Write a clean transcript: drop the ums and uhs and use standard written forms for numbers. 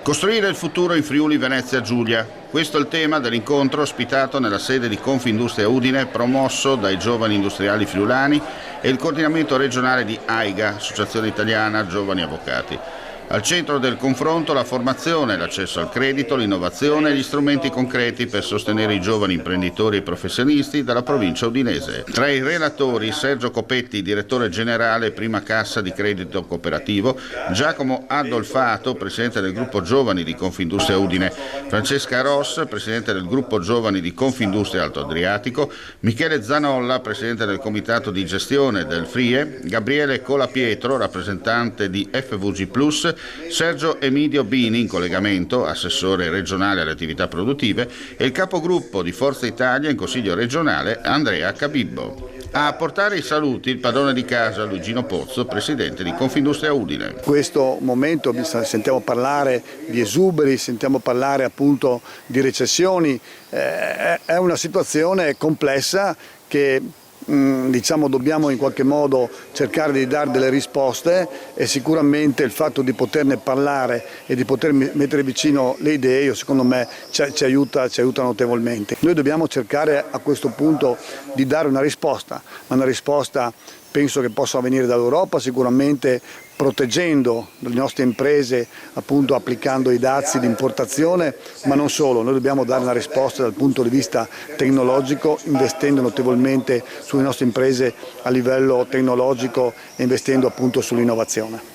Costruire il futuro in Friuli Venezia Giulia. Questo è il tema dell'incontro ospitato nella sede di Confindustria Udine, promosso dai giovani industriali friulani e il coordinamento regionale di AIGA, Associazione Italiana Giovani Avvocati. Al centro del confronto la formazione, l'accesso al credito, l'innovazione e gli strumenti concreti per sostenere i giovani imprenditori e professionisti della provincia udinese. Tra i relatori Sergio Copetti, direttore generale Prima Cassa di Credito Cooperativo, Giacomo Addolfato, presidente del gruppo giovani di Confindustria Udine, Francesca Ross, presidente del gruppo giovani di Confindustria Alto Adriatico, Michele Zanolla, presidente del comitato di gestione del FRIE, Gabriele Colapietro, rappresentante di FVG Plus, Sergio Emidio Bini in collegamento, assessore regionale alle attività produttive, e il capogruppo di Forza Italia in Consiglio regionale Andrea Cabibbo. A portare i saluti il padrone di casa Luigino Pozzo, presidente di Confindustria Udine. In questo momento sentiamo parlare di esuberi, sentiamo parlare appunto di recessioni, è una situazione complessa che dobbiamo in qualche modo cercare di dare delle risposte, e sicuramente il fatto di poterne parlare e di poter mettere vicino le idee, secondo me ci aiuta notevolmente. Noi dobbiamo cercare a questo punto di dare una risposta, ma una risposta penso che possa venire dall'Europa, sicuramente proteggendo le nostre imprese, appunto applicando i dazi di importazione, ma non solo. Noi dobbiamo dare una risposta dal punto di vista tecnologico, investendo notevolmente sulle nostre imprese a livello tecnologico e investendo appunto sull'innovazione.